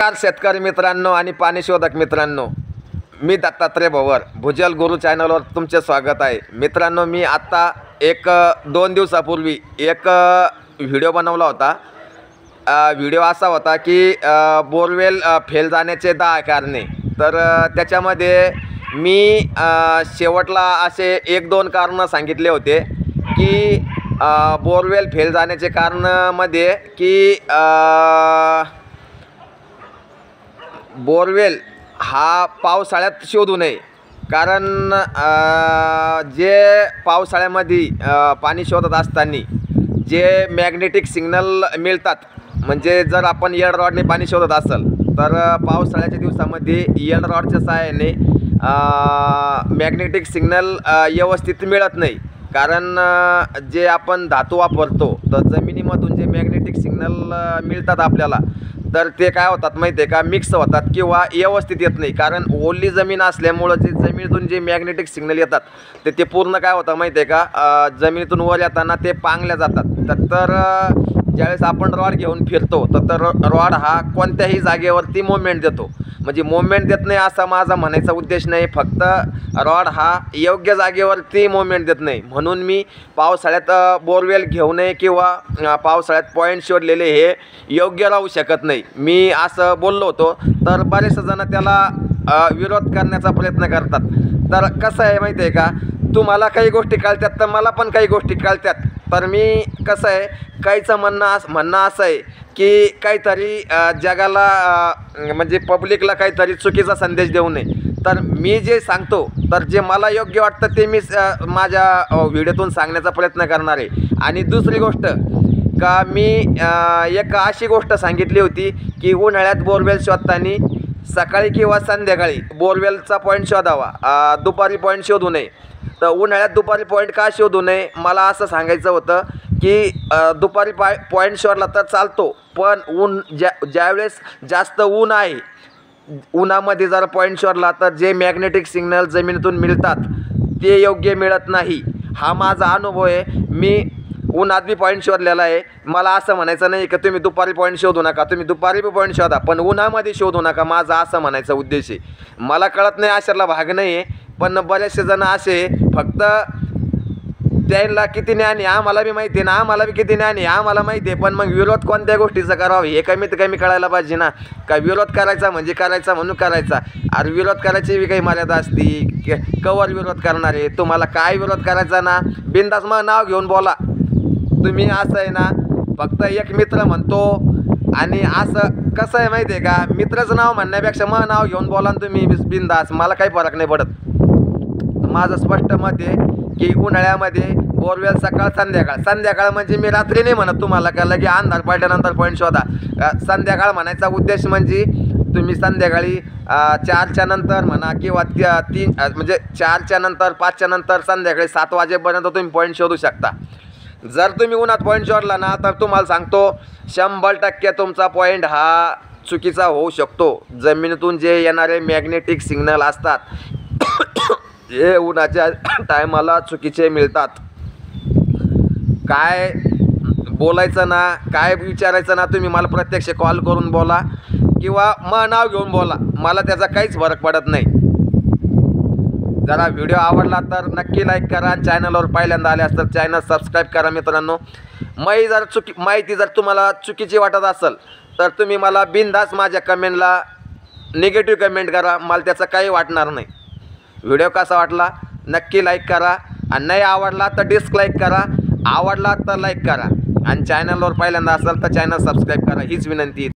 नमस्कार शेतकरी मित्रांनो आणि पाणी शोधक मित्रांनो, मी दत्तात्रय भवर भुजल गुरु चॅनलवर तुमचे स्वागत आहे. मित्रांनो, मी आत्ता एक 2 दिवसापूर्वी एक व्हिडिओ बनवला होता. व्हिडिओ असा होता की बोरवेल फेल जाण्याचे 10 कारणे. तर त्याच्यामध्ये मी शेवटला असे 1-2 कारणं सांगितले होते की बोरवेल फेल जाण्याचे कारणमध्ये की बोरवेल हा पावसाळ्यात शोधू नये. कारण जे पावसाळ्यामध्ये पाणी शोधत असताना जे मॅग्नेटिक सिग्नल मिळतात, म्हणजे जर आपण एल रॉडने पाणी शोधत असेल तर पावसाळ्याच्या दिवसामध्ये एल रॉडच्या सहाय्याने मॅग्नेटिक सिग्नल व्यवस्थित मिळत नाही. कारण जे आपण धातू वापरतो तर जमिनीमधून जे मॅग्नेटिक सिग्नल मिळतात आपल्याला, तर ते काय होतात माहिती आहे का, मिक्स होतात किंवा व्यवस्थित येत नाही. कारण ओली जमीन असल्यामुळं जे जमिनीतून जे मॅग्नेटिक सिग्नल येतात ते पूर्ण काय होतं माहिती आहे का, जमिनीतून वर येताना ते पांगल्या जातात. तर ज्यावेळेस आपण रॉड घेऊन फिरतो तर रॉड हा कोणत्याही जागेवरती मोमेंट देतो. म्हणजे मोमेंट देत नाही असा माझा म्हणायचा उद्देश नाही, फक्त रॉड हा योग्य जागेवरती मोमेंट देत नाही. म्हणून मी पावसाळ्यात बोरवेल घेऊ नये किंवा पावसाळ्यात पॉईंट शोधलेले हे योग्य राहू शकत नाही, मी असं बोललो होतो. तर बरेच जण त्याला विरोध करण्याचा प्रयत्न करतात. तर कसं आहे माहिती आहे का, तुम्हाला काही गोष्टी कळतात तर मला पण काही गोष्टी कळतात. तर मी कसं आहे, काहीचं म्हणणं असं आहे की काहीतरी जगाला म्हणजे पब्लिकला काहीतरी चुकीचा संदेश देऊ नये. तर मी जे सांगतो तर जे मला योग्य वाटतं ते मी माझ्या व्हिडिओतून सांगण्याचा प्रयत्न करणार आहे. आणि दुसरी गोष्ट का, मी एक अशी गोष्ट सांगितली होती की उन्हाळ्यात बोरवेल शोधताना सकाळी किंवा संध्याकाळी बोरवेलचा पॉईंट शोधावा, दुपारी पॉईंट शोधू नये. तर उन्हाळ्यात दुपारी पॉईंट का शोधू नये, मला असं सांगायचं होतं की दुपारी पॉईंट शोधला तर चालतो, पण ज्यावेळेस जास्त ऊन आहे, उन्हामध्ये जर पॉईंट शोधला तर जे मॅग्नेटिक सिग्नल जमिनीतून मिळतात ते योग्य मिळत नाही. हा माझा अनुभव आहे. मी उन्हात बी पॉईंट शोधलेला आहे. मला असं म्हणायचं नाही की तुम्ही दुपारी पॉईंट शोधू नका, तुम्ही दुपारी बी पॉईंट शोधा पण उन्हामध्ये शोधू नका, माझा असं म्हणायचा उद्देश आहे. मला कळत नाही, अशाला भाग नाही आहे. पण बरेचसे जण असे फक्त त्यांना किती ज्ञान आहे आम्हाला बी माहिती आहे ना, आम्हाला बी किती ज्ञान आहे आम्हाला माहिती आहे, पण मग विरोध कोणत्या गोष्टीचा करावा हे कमीत कमी कळायला पाहिजे ना. का विरोध करायचा म्हणजे करायचा म्हणून करायचा, अरे विरोध करायची बी काही मर्यादा असती. कवर विरोध करणार आहे, तुम्हाला काय विरोध करायचा ना, बिनधास्त मग नाव घेऊन बोला. तुम्ही असं आहे ना, फक्त एक मित्र म्हणतो आणि असं कसं आहे माहिती आहे का, मित्राचं नाव म्हणण्यापेक्षा मग नाव घेऊन बोला ना तुम्ही बिनधास्त, मला काही फरक नाही पडत. माझं स्पष्ट मत आहे की उन्हाळ्यामध्ये बोरवेल सकाळ संध्याकाळ म्हणजे मी रात्री नाही म्हणत तुम्हाला, का लगे अंधार पडल्यानंतर पॉईंट शोधा. संध्याकाळ म्हणायचा उद्देश म्हणजे तुम्ही संध्याकाळी 4च्या नंतर म्हणा किंवा 3 म्हणजे 4च्या नंतर 5च्या नंतर संध्याकाळी 7 वाजेपर्यंत तुम्ही पॉईंट शोधू शकता. जर तुम्ही उन्हात पॉईंट शोधला ना तर तुम्हाला सांगतो 100% तुमचा पॉईंट हा चुकीचा होऊ शकतो. जमिनीतून जे येणारे मॅग्नेटिक सिग्नल असतात जे उन्हाच्या टायमाला चुकीचे मिळतात. काय बोलायचं ना, काय विचारायचं ना, तुम्ही मला प्रत्यक्ष कॉल करून बोला किंवा मग नाव घेऊन बोला, मला त्याचा काहीच फरक पडत नाही. जरा व्हिडिओ आवडला तर नक्की लाईक करा. चॅनलवर पहिल्यांदा आले असतात चॅनल सबस्क्राईब करा. मित्रांनो, माहिती जर तुम्हाला चुकीची वाटत असेल तर तुम्ही मला बिनधास्त माझ्या कमेंटला निगेटिव्ह कमेंट करा, मला त्याचं काही वाटणार नाही. व्हिडिओ कसा वाटला नक्की लाईक करा, आणि नाही आवडला तर डिसलाईक करा, आवडला तर लाईक करा, आणि चॅनलवर पहिल्यांदा असेल तर चॅनल सबस्क्राईब करा, हीच विनंती.